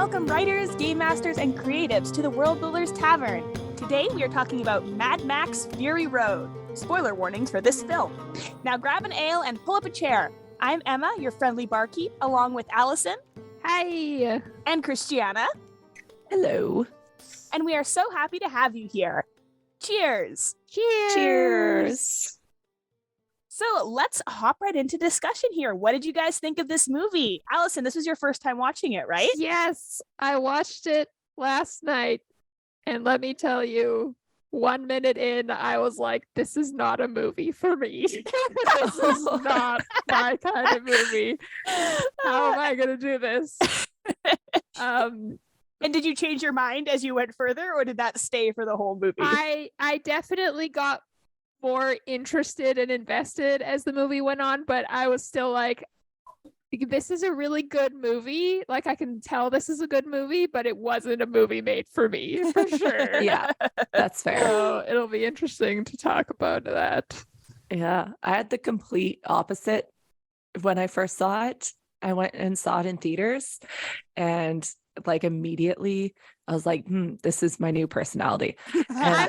Welcome writers, game masters, and creatives to the World Builders Tavern. Today we are talking about Mad Max Fury Road. Spoiler warnings for this film. Now grab an ale and pull up a chair. I'm Emma, your friendly barkeep, along with Allison. Hi. And Christiana. Hello. And we are so happy to have you here. Cheers. Cheers. So let's hop right into discussion here. What did you guys think of this movie? Allison, this was your first time watching it, right? Yes, I watched it last night, and let me tell you, 1 minute in, I was like, this is not a movie for me. This is not my kind of movie. How am I going to do this? And did you change your mind as you went further, or did that stay for the whole movie? I definitely got more interested and invested as the movie went on, but I was still like, this is a really good movie. Like, I can tell this is a good movie, but it wasn't a movie made for me, for sure. Yeah, that's fair. So it'll be interesting to talk about that. Yeah, I had the complete opposite. When I first saw it, I went and saw it in theaters, and like immediately I was like, this is my new personality. And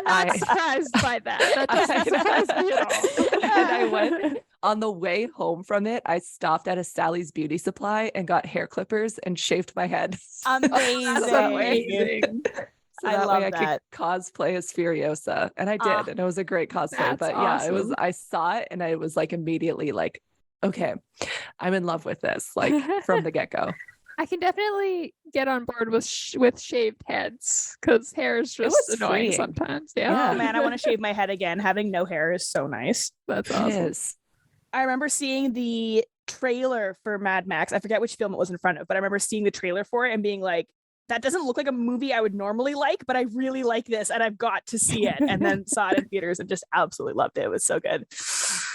I'm not surprised by that. That doesn't surprise me at all. And I went on the way home from it. I stopped at a Sally's Beauty Supply and got hair clippers and shaved my head. Amazing. So I that love way I that. could cosplay as Furiosa. And I did, and it was a great cosplay. That's But yeah, it was, awesome. I saw it and I was like immediately like, okay, I'm in love with this, like from the get-go. I can definitely get on board with shaved heads, because hair is just was annoying freeing. sometimes. Oh Yeah. man, I want to shave my head again. Having no hair is so nice. That's It awesome. is. I remember seeing the trailer for Mad Max. I forget which film it was in front of, but I remember seeing the trailer for it and being like, that doesn't look like a movie I would normally like, but I really like this and I've got to see it. And then saw it in theaters and just absolutely loved it. It was so good.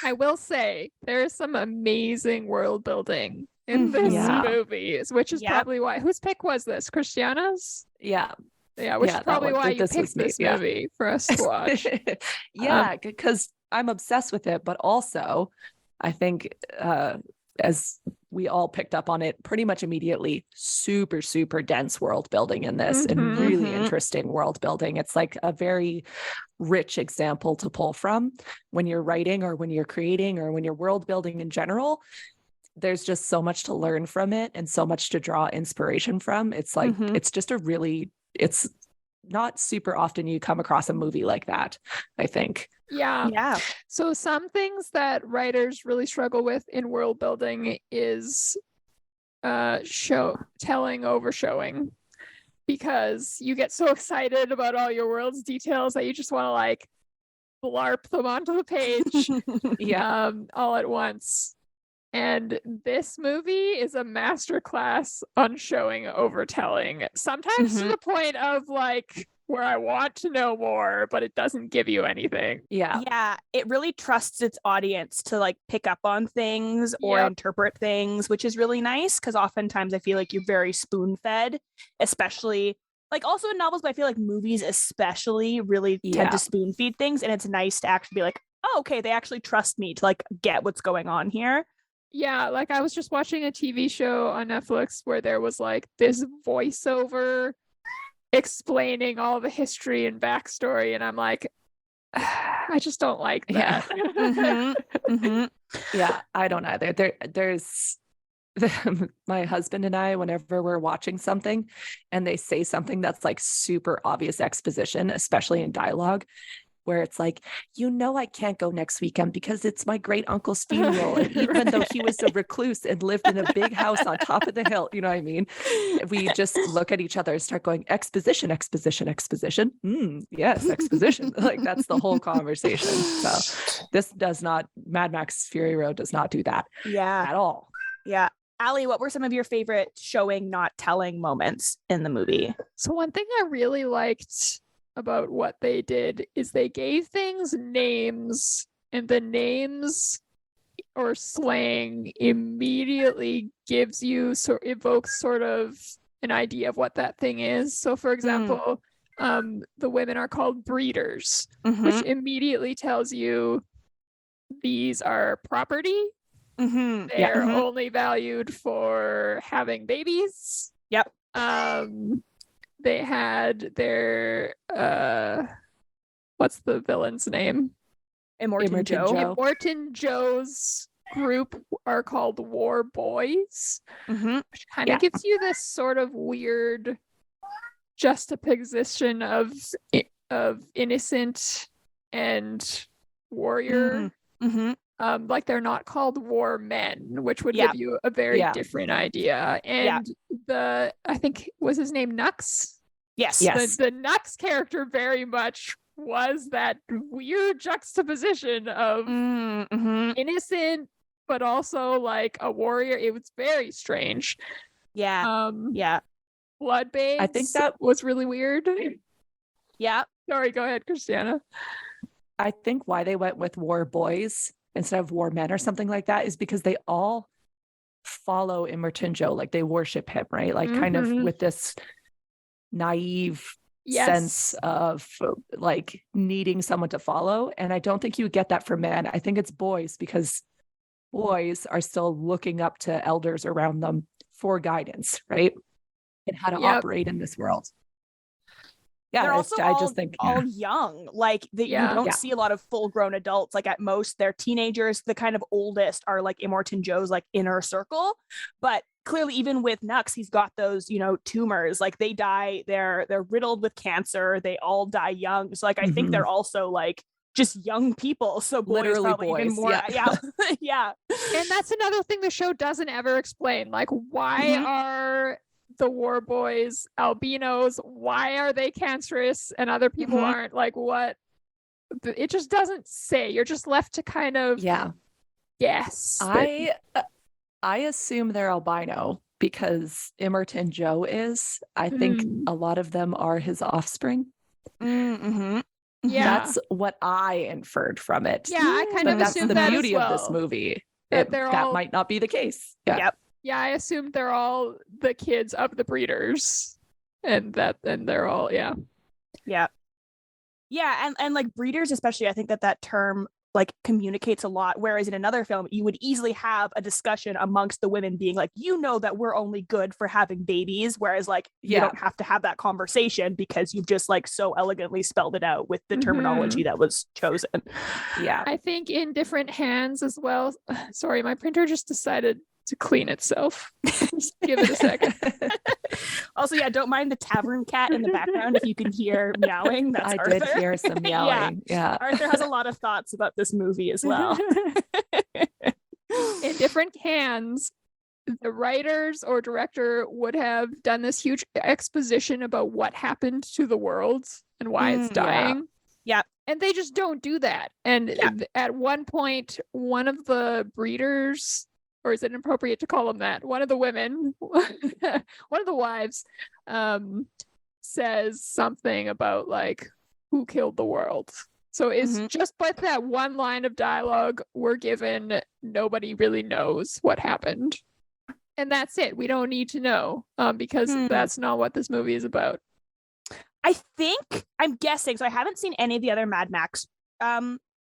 I will say there is some amazing world building in this Yeah. movie, which is Yep. probably why. Whose pick was this? Christiana's? Yeah. Yeah, which Yeah, is that probably one. why you This was picked me, this yeah. movie for us to watch. Yeah, because I'm obsessed with it, but also I think as we all picked up on it pretty much immediately, super, super dense world building in this and Mhm. really Mhm. interesting world building. It's like a very rich example to pull from when you're writing or when you're creating or when you're world building in general. There's just so much to learn from it and so much to draw inspiration from. It's like, Mhm. it's just it's not super often you come across a movie like that, I think. Yeah. Yeah. So some things that writers really struggle with in world building is telling over showing, because you get so excited about all your world's details that you just want to like blarp them onto the page Yeah. all at once. And this movie is a masterclass on showing overtelling, sometimes to Mhm. the point of like where I want to know more, but it doesn't give you anything. Yeah. Yeah, it really trusts its audience to like pick up on things or Yep. interpret things, which is really nice because oftentimes I feel like you're very spoon-fed, especially like also in novels, but I feel like movies especially really tend Yeah. to spoon feed things, and it's nice to actually be like, oh, okay, they actually trust me to like get what's going on here. Yeah, like I was just watching a TV show on Netflix where there was like this voiceover explaining all the history and backstory, and I'm like, I just don't like Yeah. that. Mhm. Mhm. Yeah, I don't either. There's my husband and I, whenever we're watching something and they say something that's like super obvious exposition, especially in dialogue, where it's like, I can't go next weekend because it's my great uncle's funeral. And even though he was a recluse and lived in a big house on top of the hill, you know what I mean? We just look at each other and start going, exposition, exposition, exposition. Yes, exposition. Like that's the whole conversation. So Mad Max Fury Road does not do that Yeah. at all. Yeah. Allie, what were some of your favorite showing, not telling moments in the movie? So one thing I really liked about what they did is they gave things names, and the names or slang immediately evokes sort of an idea of what that thing is. So for example, the women are called breeders, which immediately tells you these are property. Mm-hmm. They're only valued for having babies. Yep. They had their what's the villain's name? Immortan Joe. Immortan Joe's group are called War Boys, which kind of gives you this sort of weird juxtaposition of innocent and warrior. Like they're not called war men, which would give you a very different idea. And I think was his name Nux? Yes. The Nux character very much was that weird juxtaposition of innocent but also like a warrior. It was very strange. Blood babes, I think that was really weird. Sorry, go ahead, Christiana. I think why they went with war boys instead of war men or something like that is because they all follow Immortan Joe, like they worship him, right? Like kind of with this naive sense of like needing someone to follow. And I don't think you get that for men. I think it's boys because boys are still looking up to elders around them for guidance, right? And how to operate in this world. They're also I just think all young, like you don't see a lot of full-grown adults. Like at most they're teenagers. The kind of oldest are like Immortan Joe's like inner circle, but clearly even with Nux, he's got those, tumors. Like they die, they're riddled with cancer. They all die young. So like I think they're also like just young people. So boys literally probably boys. Even more, yeah. And that's another thing the show doesn't ever explain. Like why are the war boys albinos? Why are they cancerous and other people aren't? Like what? It just doesn't say. You're just left to kind of guess. I assume they're albino because Immortan Joe is. I think a lot of them are his offspring. That's what I inferred from it. I kind of that's the that beauty as well. of this movie. That might not be the case. Yeah, I assumed they're all the kids of the breeders, and they're all and like breeders especially. I think that term like communicates a lot. Whereas in another film, you would easily have a discussion amongst the women being like, that we're only good for having babies. Whereas like you don't have to have that conversation because you've just like so elegantly spelled it out with the terminology that was chosen. I think in different hands as well. Sorry, my printer just decided to clean itself. Just give it a second. Also, don't mind the tavern cat in the background if you can hear meowing. That's Arthur. Did hear some meowing. Arthur has a lot of thoughts about this movie as well. In different hands, the writers or director would have done this huge exposition about what happened to the world and why it's dying. And they just don't do that. And at one point, one of the breeders, or is it inappropriate to call them that? One of the women, one of the wives, says something about like who killed the world. So it's just by that one line of dialogue we're given, nobody really knows what happened. And that's it. We don't need to know because that's not what this movie is about. I'm guessing, so I haven't seen any of the other Mad Max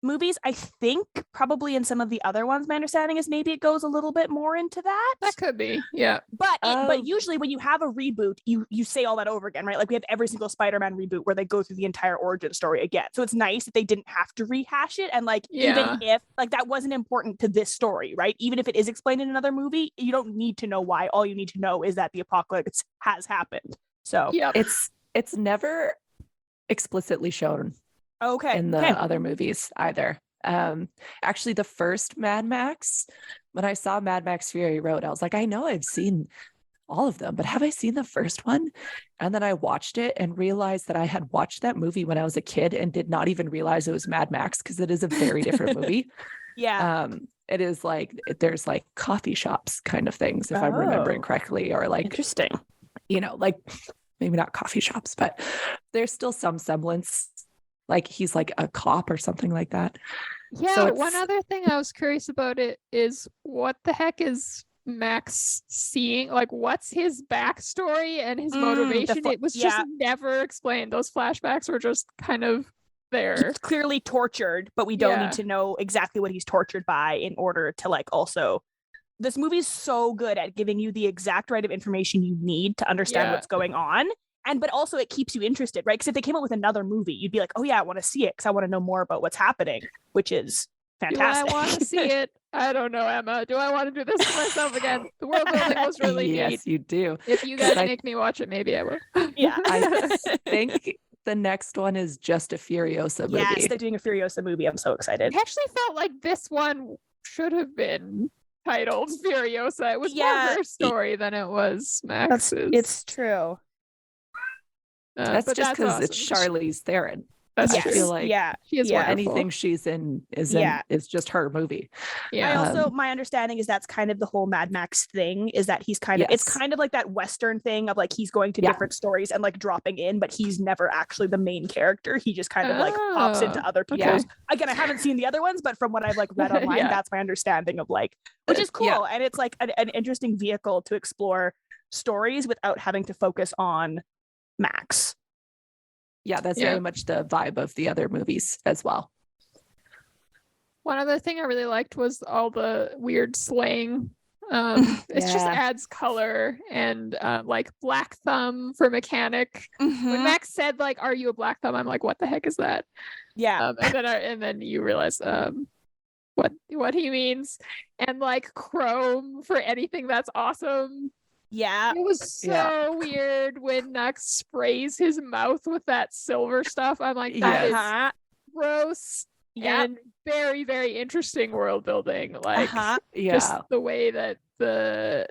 movies. I think probably in some of the other ones, my understanding is maybe it goes a little bit more into that. That could be, But usually when you have a reboot, you say all that over again, right? Like we have every single Spider-Man reboot where they go through the entire origin story again. So it's nice that they didn't have to rehash it. And like even if like that wasn't important to this story, right? Even if it is explained in another movie, you don't need to know why. All you need to know is that the apocalypse has happened. So it's never explicitly shown in the other movies either. Actually, the first Mad Max, when I saw Mad Max Fury Road, I was like, I know I've seen all of them, but have I seen the first one? And then I watched it and realized that I had watched that movie when I was a kid and did not even realize it was Mad Max because it is a very different movie. It is like there's like coffee shops kind of things, if I'm remembering correctly, or like interesting, like maybe not coffee shops, but there's still some semblance. Like he's like a cop or something like that. Yeah, so one other thing I was curious about it is what the heck is Max seeing? Like what's his backstory and his motivation? It was just never explained. Those flashbacks were just kind of there. He's clearly tortured, but we don't need to know exactly what he's tortured by in order to like also this movie's so good at giving you the exact right of information you need to understand Yeah. what's going on. But also it keeps you interested, right? Because if they came out with another movie, you'd be like, oh yeah, I want to see it because I want to know more about what's happening, which is fantastic. Do I want to see it? I don't know, Emma. Do I want to do this to myself again? The world building was really neat. Yes, you do. If you guys make me watch it, maybe I will. Yeah. I think the next one is just a Furiosa movie. Yes, they're doing a Furiosa movie. I'm so excited. I actually felt like this one should have been titled Furiosa. It was more her story than it was Max's. It's true. That's just because awesome. it's Charlize Theron. That's I true. feel like she is wonderful. anything she's in is just her movie. I also, my understanding is that's kind of the whole Mad Max thing, is that he's kind of, it's kind of like that Western thing of like, he's going to different stories and like dropping in, but he's never actually the main character. He just kind of like pops into other people's. Again, I haven't seen the other ones, but from what I've like read online, that's my understanding of like, which is cool. And it's like an interesting vehicle to explore stories without having to focus on Max. Yeah, that's very much the vibe of the other movies as well. One other thing I really liked was all the weird slang. It just adds color, and like Black Thumb for mechanic. When Max said like, "Are you a Black Thumb?" I'm like, "What the heck is that?" Yeah, and then you realize what he means, and like Chrome for anything that's awesome. Yeah, it was so weird when Nux sprays his mouth with that silver stuff. I'm like, that is gross and very, very interesting world building. Like, just the way that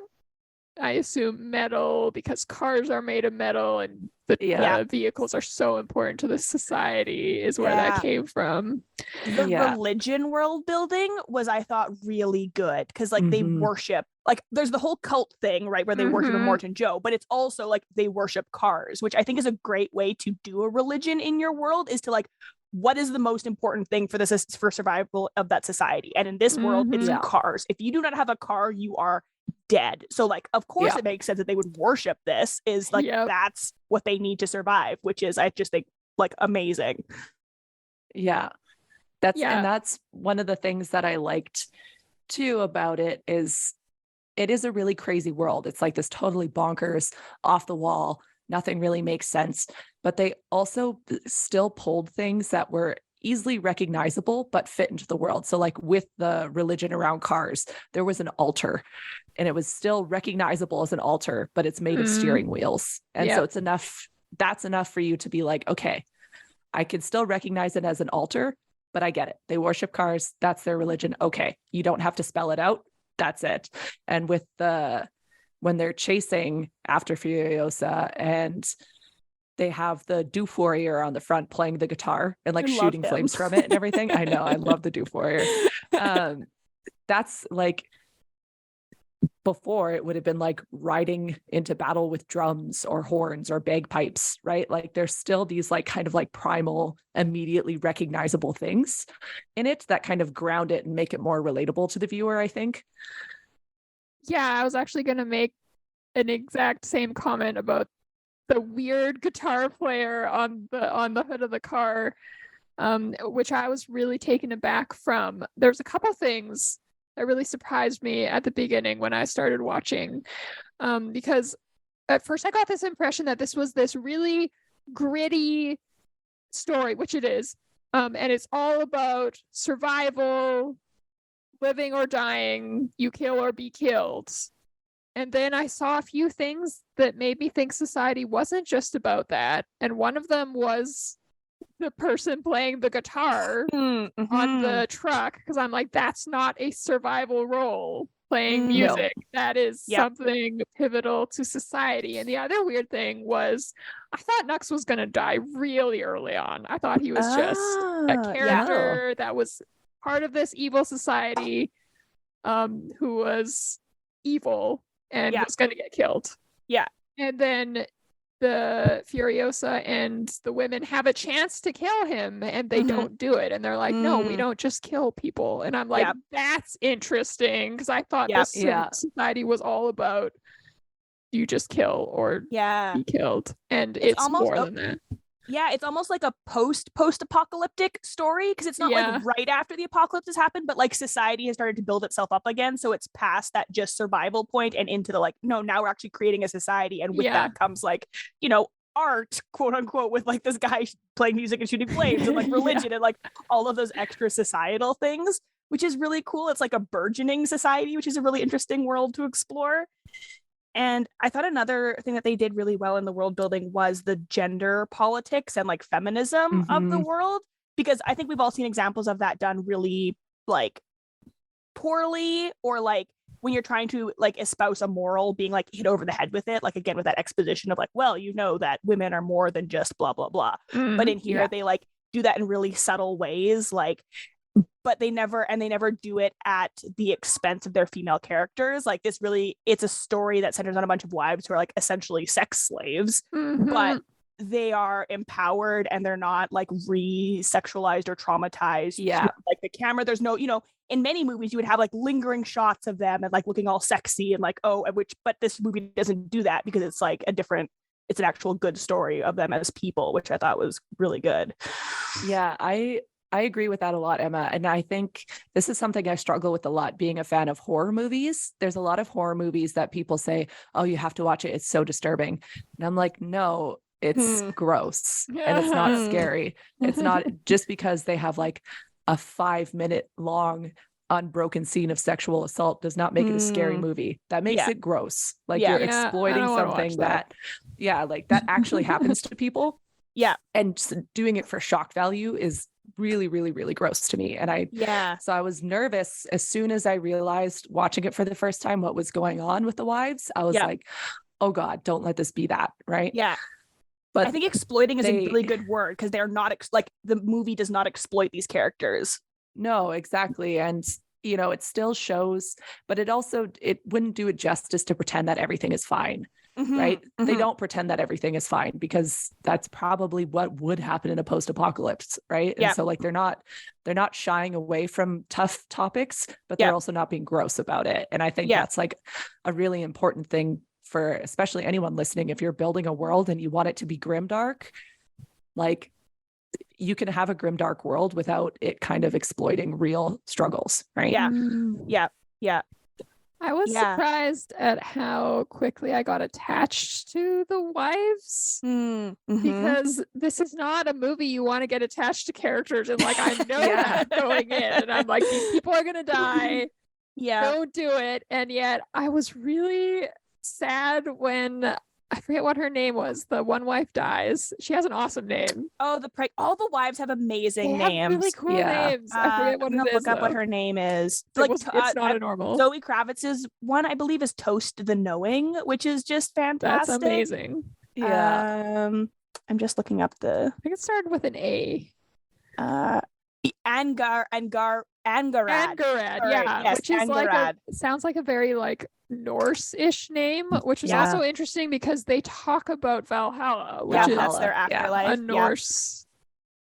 I assume metal, because cars are made of metal and the vehicles are so important to the society, is where that came from. The religion world building was, I thought, really good because like they worship, like there's the whole cult thing, right, where they worship Immortan Joe, but it's also like they worship cars, which I think is a great way to do a religion in your world, is to like, what is the most important thing for this, for survival of that society? And in this world, it's cars. If you do not have a car, you are dead. So like, of course it makes sense that they would worship this, is like that's what they need to survive, which is, I just think, like amazing. And that's one of the things that I liked too about it is a really crazy world. It's like this totally bonkers, off the wall, nothing really makes sense, but they also still pulled things that were easily recognizable but fit into the world. So like with the religion around cars, there was an altar and it was still recognizable as an altar, but it's made of steering wheels. And so that's enough for you to be like, okay, I can still recognize it as an altar, but I get it. They worship cars. That's their religion. Okay. You don't have to spell it out. That's it. And with when they're chasing after Furiosa and they have the Doof Warrior on the front playing the guitar and like shooting flames from it and everything. I know. I love the Doof Warrior. That's like, before it would have been like riding into battle with drums or horns or bagpipes, right? Like there's still these like kind of like primal, immediately recognizable things in it that kind of ground it and make it more relatable to the viewer, I think. Yeah, I was actually going to make an exact same comment about the weird guitar player on the hood of the car, which I was really taken aback from. There's a couple things that really surprised me at the beginning when I started watching, because at first I got this impression that this was this really gritty story, which it is, and it's all about survival, living or dying, you kill or be killed. And then I saw a few things that made me think society wasn't just about that. And one of them was the person playing the guitar on the truck, because I'm like, that's not a survival role, playing music. That is something pivotal to society. And the other weird thing was, I thought Nux was going to die really early on. I thought he was just a character that was part of this evil society, who was evil and was going to get killed. Yeah. And then the Furiosa and the women have a chance to kill him and they don't do it. And they're like, no, we don't just kill people. And I'm like, that's interesting, because I thought this society was all about you just kill or be killed. And it's almost more than that. Yeah, it's almost like a post-apocalyptic story, because it's not like right after the apocalypse has happened, but like society has started to build itself up again. So it's past that just survival point and into the like, no, now we're actually creating a society. And with that comes like, art, quote unquote, with like this guy playing music and shooting flames and like religion and like all of those extra societal things, which is really cool. It's like a burgeoning society, which is a really interesting world to explore. And I thought another thing that they did really well in the world building was the gender politics and like feminism of the world, because I think we've all seen examples of that done really like poorly, or like when you're trying to like espouse a moral being like hit over the head with it, like again with that exposition of like, well, that women are more than just blah blah blah. But in here they like do that in really subtle ways, like, but they never do it at the expense of their female characters. Like this really, it's a story that centers on a bunch of wives who are like essentially sex slaves, but they are empowered and they're not like re-sexualized or traumatized. Like the camera, there's no, in many movies you would have like lingering shots of them and like looking all sexy and like, but this movie doesn't do that, because it's like it's an actual good story of them as people, which I thought was really good. Yeah, I agree with that a lot, Emma. And I think this is something I struggle with a lot, being a fan of horror movies. There's a lot of horror movies that people say, oh, you have to watch it, it's so disturbing. And I'm like, no, it's gross and it's not scary. It's not just because they have like a 5-minute long unbroken scene of sexual assault does not make it a scary movie. That makes it gross. Like you're exploiting something that like that actually happens to people. Yeah. And just doing it for shock value is really, really, really gross to me. And so I was nervous as soon as I realized watching it for the first time what was going on with the wives. I was like, oh God, don't let this be that. Right. Yeah. But I think exploiting is a really good word, because they're not like the movie does not exploit these characters. No, exactly. And it still shows, but it wouldn't do it justice to pretend that everything is fine. Right. They don't pretend that everything is fine, because that's probably what would happen in a post-apocalypse. Right. And so like they're not shying away from tough topics, but they're also not being gross about it. And I think that's like a really important thing for especially anyone listening. If you're building a world and you want it to be grimdark, like you can have a grimdark world without it kind of exploiting real struggles. Right. Yeah. I was surprised at how quickly I got attached to the wives, because this is not a movie you want to get attached to characters and like, I know that going in, and I'm like, these people are gonna die. Don't do it. And yet I was really sad when I forget what her name was. The one wife dies. She has an awesome name. Oh, all the wives have amazing names. Have really cool names. I forget what it is. Look up what her name is. It's not a normal. Zoe Kravitz's one, I believe, is Toast the Knowing, which is just fantastic. That's amazing. Yeah. I'm just looking up I think it started with an A. Angarad. Yes, which is like sounds like a very like Norse-ish name, which is also interesting because they talk about Valhalla, which is that's their afterlife. A Norse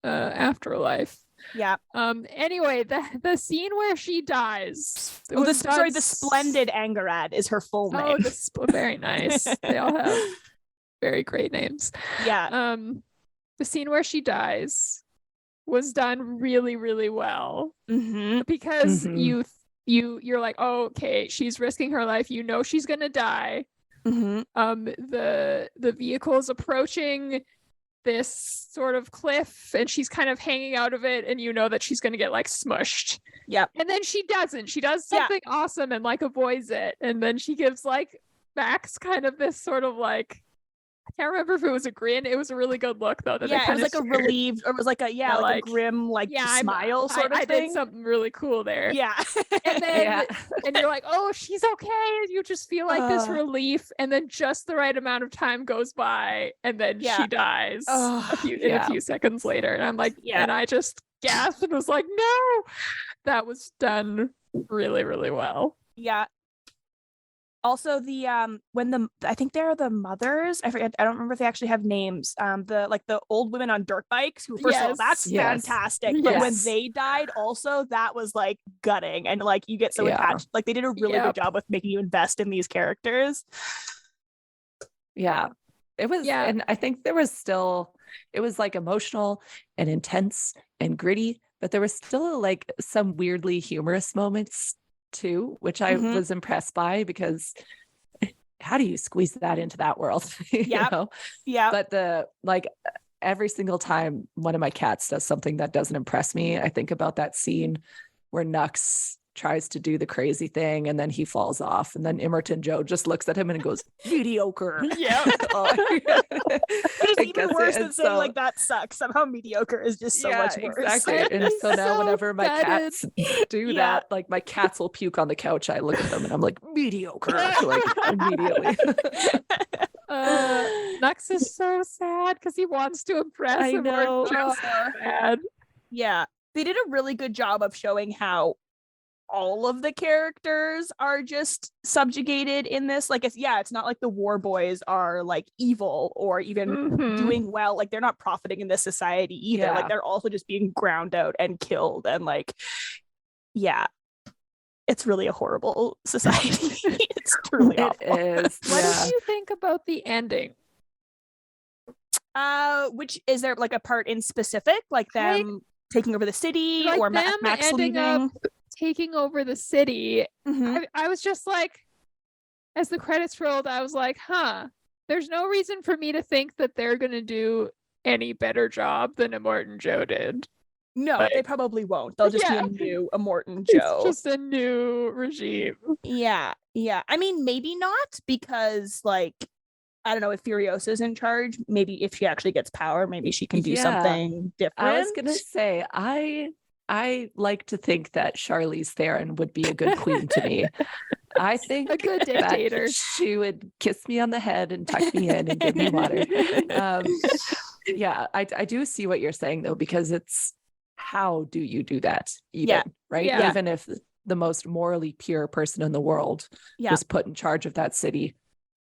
afterlife. Yeah. Anyway, the scene where she dies. The splendid Angarad is her full name. Oh, very nice. They all have very great names. Yeah. The scene where she dies was done really, really well, because you're like, oh, okay, she's risking her life. She's gonna die. The vehicle is approaching this sort of cliff, and she's kind of hanging out of it, and that she's gonna get like smushed. Yeah. And then she doesn't. She does something awesome and like avoids it, and then she gives like Max kind of this sort of like, I can't remember if it was a grin. It was a really good look though. It was like a relieved, or it was like a grim, like smile sort of thing. I did something really cool there. Yeah. And then and you're like, oh, she's okay. And you just feel like this relief, and then just the right amount of time goes by, and then she dies a few seconds later. And I'm like, and I just gasped and was like, no, that was done really, really well. Yeah. Also, I think they're the mothers. I forget. I don't remember if they actually have names. The old women on dirt bikes. Who, first of all, that's fantastic. But when they died, also that was like gutting, and like you get so attached. Like they did a really good job with making you invest in these characters. Yeah, it was. And I think there was still it was like emotional and intense and gritty, but there was still like some weirdly humorous moments too, which I Mhm. was impressed by, because how do you squeeze that into that world? You Yep. know? Yeah. But the like every single time one of my cats does something that doesn't impress me, I think about that scene where Nux tries to do the crazy thing and then he falls off, and then Emerton Joe just looks at him and goes, mediocre. Yeah. Oh, It's I even guess worse it- than and saying so- like that sucks. Somehow mediocre is just so much worse. exactly. I'd And be so now so whenever my gutted. cats do Yeah. that, like my cats will puke on the couch, I look at them and I'm like, mediocre, like immediately. Nux is so sad because he wants to impress I him. know. So sad. Yeah. They did a really good job of showing how all of the characters are just subjugated in this. Like, it's not like the war boys are like evil or even Mhm. doing well. Like, they're not profiting in this society either. Yeah. Like, they're also just being ground out and killed. And like, yeah, it's really a horrible society. It's truly It awful. is. What Yeah. did you think about the ending? Which is there like a part in specific, like them taking over the city Like or them Max ending leaving? up taking over the city. Mhm. I was just like, as the credits rolled, I was like, there's no reason for me to think that they're going to do any better job than Immortan Joe did. No, Like- they probably won't. They'll just Yeah. be a new Immortan It's Joe. just a new regime. Yeah. I mean, maybe not, because like, I don't know, if Furiosa's in charge, maybe if she actually gets power, maybe she can do Yeah. something different. I was gonna say, I like to think that Charlize Theron would be a good queen to me. I think A good that dictator. she would kiss me on the head and tuck me in and give me water. Yeah, I do see what you're saying though, because it's, how do you do that even, Yeah. right? Yeah. Even if the most morally pure person in the world Yeah. was put in charge of that city,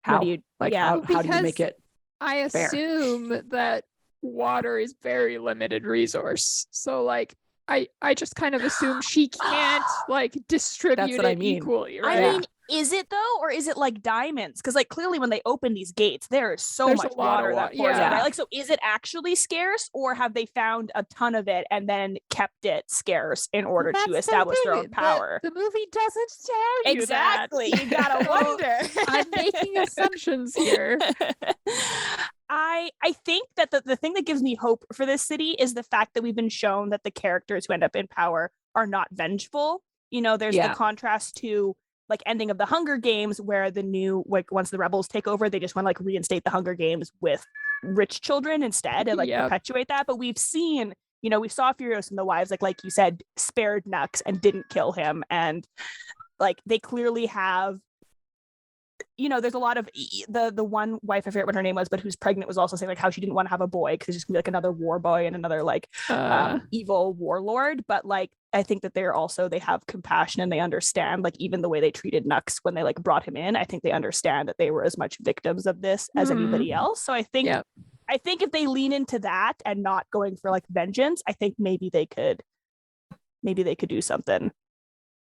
What how? do you- Like, yeah. how do you Because make it? I Fair. assume that water is very limited resource. So like I just kind of assume she can't like distribute what I it mean. equally, right? I mean, is it though, or is it like diamonds? Because like clearly when they open these gates, there is so There's much a lot of water that wa- pours out, yeah. right? Like, so is it actually scarce, or have they found a ton of it and then kept it scarce in order That's to the establish their thing, own power? The movie doesn't tell you Exactly. that. You gotta So wonder. I'm making assumptions here. I think that the thing that gives me hope for this city is the fact that we've been shown that the characters who end up in power are not vengeful. You know, there's Yeah. the contrast to like ending of the Hunger Games, where the new, like, once the rebels take over, they just want to like reinstate the Hunger Games with rich children instead and like Yep. perpetuate that. But we've seen, you know, we saw Furious and the wives, like you said, spared Nux and didn't kill him, and like they clearly have, you know, there's a lot of the one wife, I forget what her name was, but who's pregnant, was also saying like how she didn't want to have a boy because it's just gonna be like another war boy and another like evil warlord. But like I think that they have compassion and they understand, like even the way they treated Nux when they like brought him in, I think they understand that they were as much victims of this as anybody else. So I think Yep. if they lean into that and not going for like vengeance, I think maybe they could do something.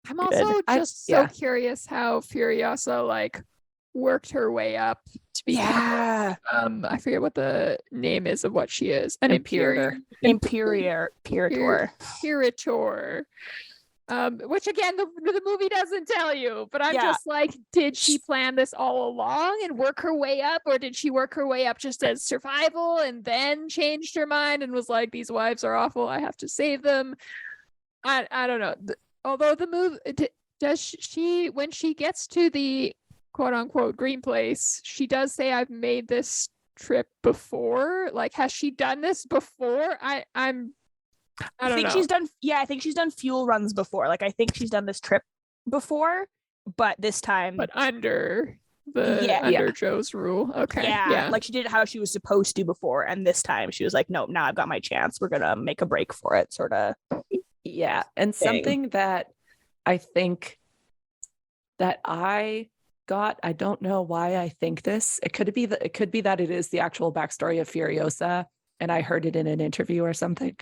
I'm also Good. just so curious how Furiosa like worked her way up to be I forget what the name is of what she is. An Imperator. Imperator. Imperator. Which again the movie doesn't tell you, but I'm Yeah. just like, did she plan this all along and work her way up, or did she work her way up just as survival and then changed her mind and was like, these wives are awful, I have to save them? I don't know. Although the movie does she, when she gets to the quote unquote green place, she does say, I've made this trip before. Like, has she done this before? I think she's done. Yeah, I think she's done fuel runs before. Like, I think she's done this trip before, but this time, but under Joe's rule. Okay. Yeah, like she did how she was supposed to before, and this time she was like, nope, now I've got my chance. We're gonna make a break for it, sort of. Yeah, and thing. something that I think that I got, I don't know why I think this. It could be that it is the actual backstory of Furiosa, and I heard it in an interview or something.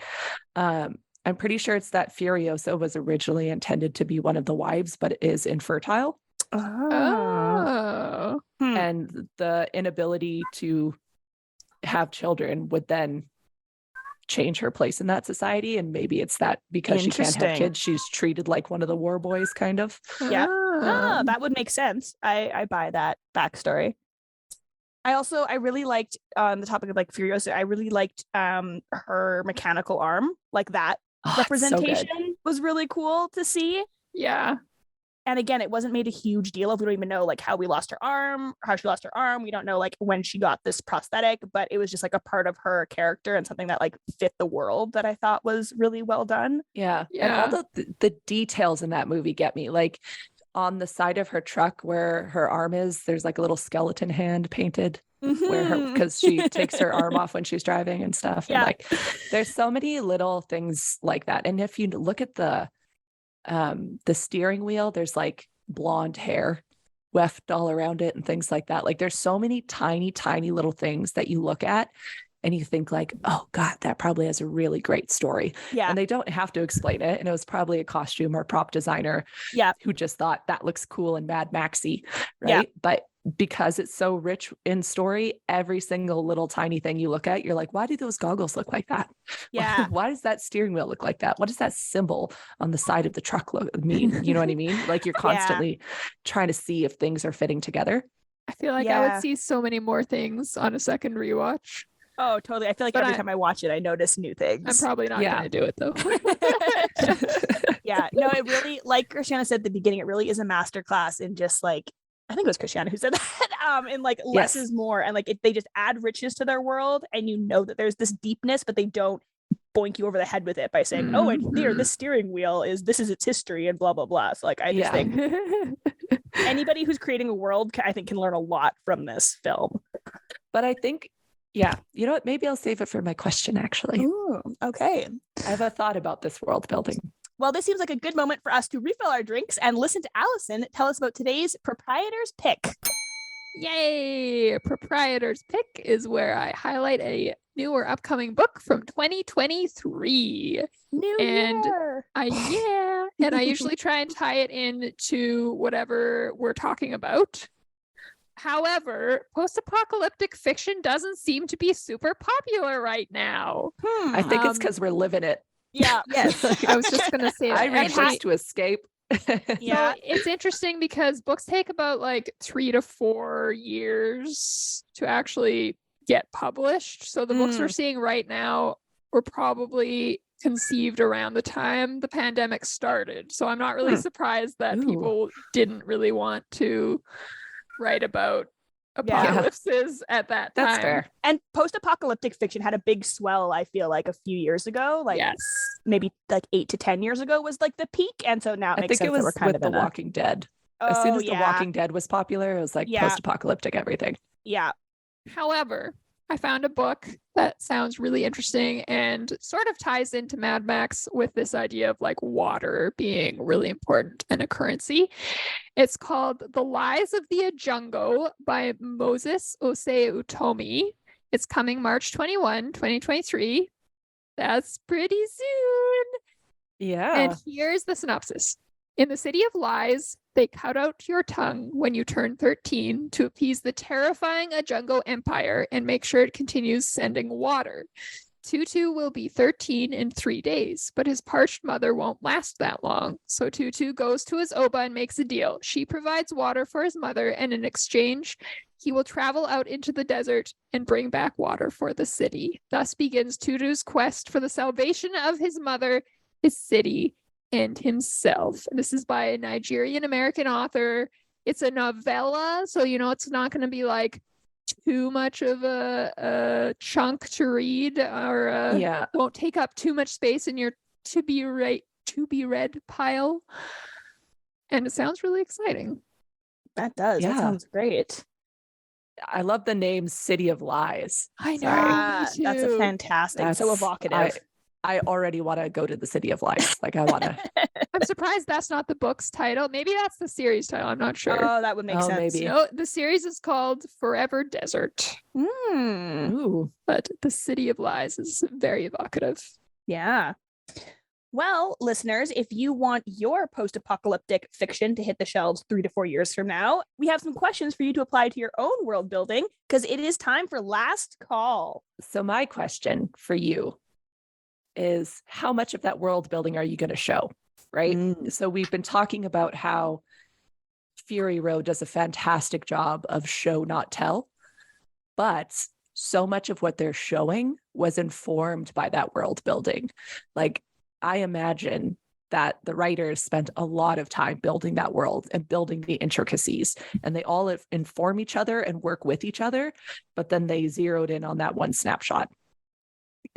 I'm pretty sure it's that Furiosa was originally intended to be one of the wives, but is infertile. Oh. And the inability to have children would then change her place in that society. And maybe it's that because she can't have Interesting. kids, she's treated like one of the war boys, kind of. Yeah. Ah. That would make sense. I buy that backstory. I really liked on the topic of like Furiosa, I really liked her mechanical arm. Like that Oh, it's so good. representation was really cool to see. Yeah. And again, it wasn't made a huge deal of. We don't even know like how she lost her arm. We don't know like when she got this prosthetic, but it was just like a part of her character and something that like fit the world that I thought was really well done. Yeah. Yeah. And all the details in that movie get me. Like on the side of her truck where her arm is, there's like a little skeleton hand painted where her, because she takes her arm off when she's driving and stuff. Yeah. And like there's so many little things like that. And if you look at the steering wheel, there's like blonde hair weft all around it and things like that. Like there's so many tiny little things that you look at and you think like, oh God, that probably has a really great story. Yeah. And they don't have to explain it. And it was probably a costume or prop designer Yeah. who just thought that looks cool and Mad Maxy, right? Yeah. But because it's so rich in story, every single little tiny thing you look at, you're like, why do those goggles look like that? Yeah. Why does that steering wheel look like that? What does that symbol on the side of the truck mean? You know what I mean? Like you're constantly trying to see if things are fitting together. I feel like I Yeah. would see so many more things on a second rewatch. Oh, totally. I feel like But every time I watch it, I notice new things. I'm probably not Yeah. going to do it though. Yeah. No, it really, like Christiana said at the beginning, it really is a masterclass in just like, I think it was Christiana who said that, in like less Yes. is more. And like they just add richness to their world and you know that there's this deepness, but they don't boink you over the head with it by saying, oh, and here, this steering wheel this is its history and blah, blah, blah. So like, I just Yeah. think anybody who's creating a world, I think can learn a lot from this film. But I think, yeah, you know what? Maybe I'll save it for my question, actually. Ooh, okay. I have a thought about this world building. Well, this seems like a good moment for us to refill our drinks and listen to Allison tell us about today's proprietor's pick. Yay! Proprietor's Pick is where I highlight a new or upcoming book from 2023. New And year. And I usually try and tie it in to whatever we're talking about. However, post-apocalyptic fiction doesn't seem to be super popular right now. I think it's because we're living it. Yeah. Yes. I was just going to say that. I read books to escape. Yeah. So it's interesting because books take about like 3 to 4 years to actually get published. So the books we're seeing right now were probably conceived around the time the pandemic started. So I'm not really surprised that people didn't really want to write about apocalypses at that time. That's fair. And post-apocalyptic fiction had a big swell, I feel like, a few years ago. Like Yes. maybe like 8 to 10 years ago was like the peak. And so now it I makes think sense it was that we're kind with of The in Walking Dead. a... As soon Oh, as The yeah. Walking Dead was popular, it was like Yeah. post-apocalyptic everything. Yeah. However, I found a book that sounds really interesting and sort of ties into Mad Max with this idea of like water being really important and a currency. It's called The Lies of the Ajungo by Moses Osei Utomi. It's coming March 21, 2023. That's pretty soon. Yeah. And here's the synopsis. In the city of lies, they cut out your tongue when you turn 13 to appease the terrifying Ajungo Empire and make sure it continues sending water. Tutu will be 13 in 3 days, but his parched mother won't last that long. So Tutu goes to his Oba and makes a deal. She provides water for his mother, and in exchange, he will travel out into the desert and bring back water for the city. Thus begins Tutu's quest for the salvation of his mother, his city, and himself. This is by a Nigerian American author. It's a novella, so it's not going to be like too much of a chunk to read, or won't take up too much space in your to be read pile. And it sounds really exciting. That does. Yeah. That sounds great. I love the name City of Lies. I know. That's me a too. fantastic. So evocative. I already want to go to the City of Lies. Like I want to. I'm surprised that's not the book's title. Maybe that's the series title. I'm not sure. Oh, that would make sense. Maybe. No, the series is called Forever Desert, Mm. Ooh. but the City of Lies is very evocative. Yeah. Well, listeners, if you want your post-apocalyptic fiction to hit the shelves 3 to 4 years from now, we have some questions for you to apply to your own world building because it is time for last call. So my question for you is, how much of that world building are you going to show? Right. So we've been talking about how Fury Road does a fantastic job of show, not tell, but so much of what they're showing was informed by that world building. Like, I imagine that the writers spent a lot of time building that world and building the intricacies, and they all inform each other and work with each other, but then they zeroed in on that one snapshot.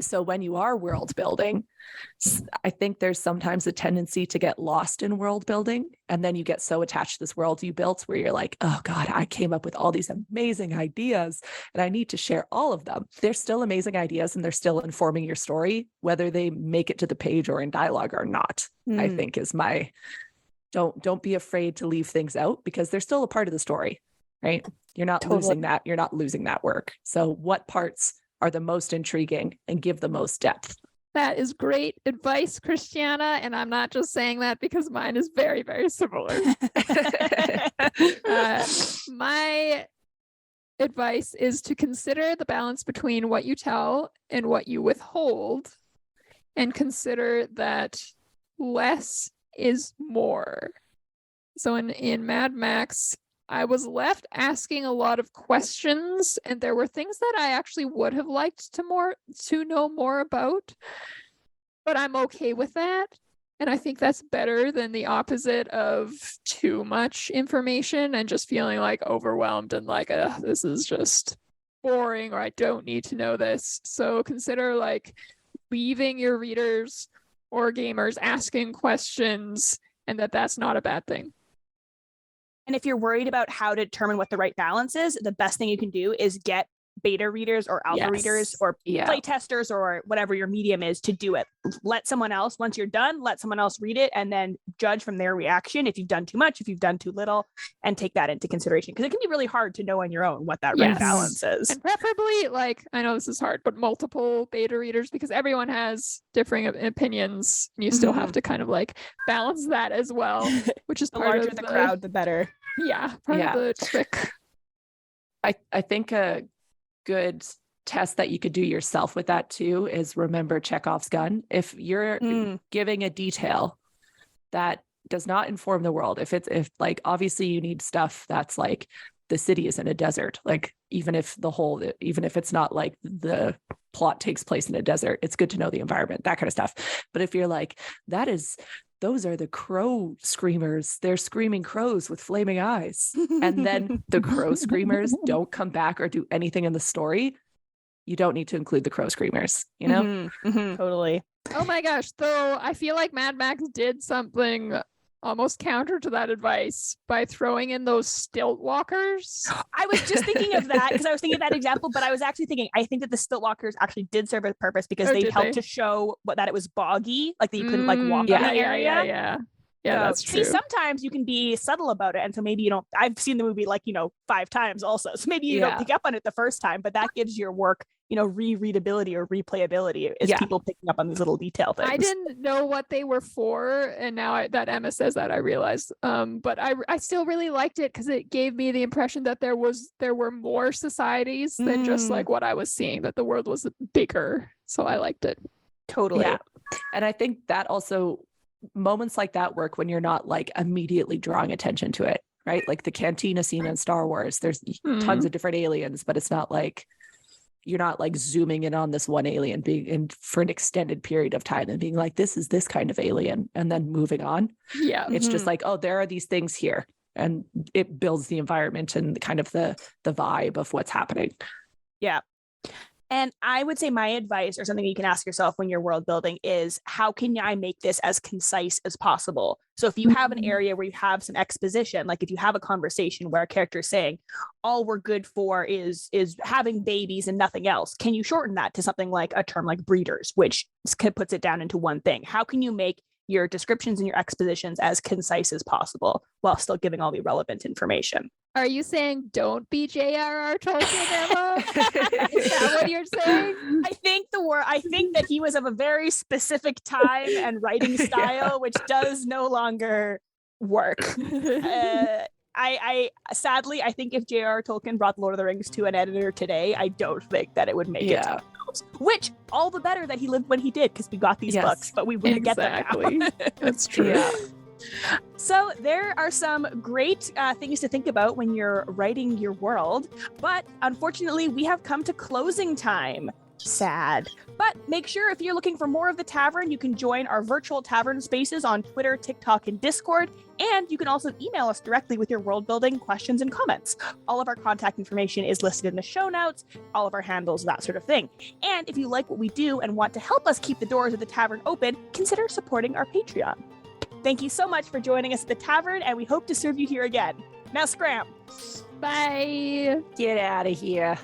So when you are world building, I think there's sometimes a tendency to get lost in world building. And then you get so attached to this world you built where you're like, oh God, I came up with all these amazing ideas and I need to share all of them. They're still amazing ideas and they're still informing your story, whether they make it to the page or in dialogue or not, I think is my, don't be afraid to leave things out because they're still a part of the story, right? You're not losing that. You're not losing that work. So what parts are the most intriguing and give the most depth? That is great advice, Christiana. And I'm not just saying that because mine is very, very similar. My advice is to consider the balance between what you tell and what you withhold, and consider that less is more. So in Mad Max, I was left asking a lot of questions, and there were things that I actually would have liked to know more about, but I'm okay with that. And I think that's better than the opposite of too much information and just feeling like overwhelmed and like, this is just boring, or I don't need to know this. So consider like leaving your readers or gamers asking questions, and that's not a bad thing. And if you're worried about how to determine what the right balance is, the best thing you can do is get beta readers or alpha readers or play testers or whatever your medium is to do it. Let someone else, once you're done, let someone else read it and then judge from their reaction if you've done too much, if you've done too little, and take that into consideration because it can be really hard to know on your own what that right balance is. And preferably, like, I know this is hard, but multiple beta readers because everyone has differing opinions and you still have to kind of like balance that as well, which is the part larger of the crowd, the better. Part of the trick. I think a good test that you could do yourself with that too is remember Chekhov's gun. If you're giving a detail that does not inform the world, if like obviously you need stuff that's like the city is in a desert, like even if it's not like the plot takes place in a desert, it's good to know the environment, that kind of stuff. But if you're like, those are the crow screamers. They're screaming crows with flaming eyes. And then the crow screamers don't come back or do anything in the story. You don't need to include the crow screamers, you know? Totally. Oh my gosh. Though I feel like Mad Max did something almost counter to that advice by throwing in those stilt walkers. I was just thinking of that because I was thinking of that example, but I was actually thinking, I think that the stilt walkers actually did serve a purpose because they helped to show that it was boggy, like that you couldn't like walk in the area. Yeah, that's true. See, sometimes you can be subtle about it. And so maybe you don't, I've seen the movie like, 5 times also. So maybe you don't pick up on it the first time, but that gives your work, rereadability or replayability is people picking up on these little detail things. I didn't know what they were for. And now that Emma says that, I realized. But I still really liked it because it gave me the impression that there were more societies than just like what I was seeing, that the world was bigger. So I liked it. Totally. Yeah. And I think that also, moments like that work when you're not like immediately drawing attention to it, right? Like the cantina scene in Star Wars, there's tons of different aliens, but it's not like you're not like zooming in on this one alien being in for an extended period of time and being like, this is this kind of alien, and then moving on. Yeah. It's just like, oh, there are these things here, and it builds the environment and kind of the vibe of what's happening. Yeah. And I would say my advice, or something you can ask yourself when you're world building, is how can I make this as concise as possible? So if you have an area where you have some exposition, like if you have a conversation where a character is saying, all we're good for is having babies and nothing else, can you shorten that to something like a term like breeders, which puts it down into one thing? How can you make your descriptions and your expositions as concise as possible while still giving all the relevant information. Are you saying don't be J.R.R. Tolkien, Emma? Is that what you're saying? I think that he was of a very specific time and writing style, which does no longer work. I sadly, I think if J.R.R. Tolkien brought Lord of the Rings to an editor today, I don't think that it would make it to the books. Which, all the better that he lived when he did, because we got these books, but we wouldn't get them now. That's true. Yeah. So there are some great things to think about when you're writing your world, but unfortunately, we have come to closing time. Sad. But make sure if you're looking for more of the tavern, you can join our virtual tavern spaces on Twitter, TikTok, and Discord. And you can also email us directly with your world building questions and comments. All of our contact information is listed in the show notes, all of our handles, that sort of thing. And if you like what we do and want to help us keep the doors of the tavern open, consider supporting our Patreon. Thank you so much for joining us at the tavern, and we hope to serve you here again. Now scram. Bye. Get out of here.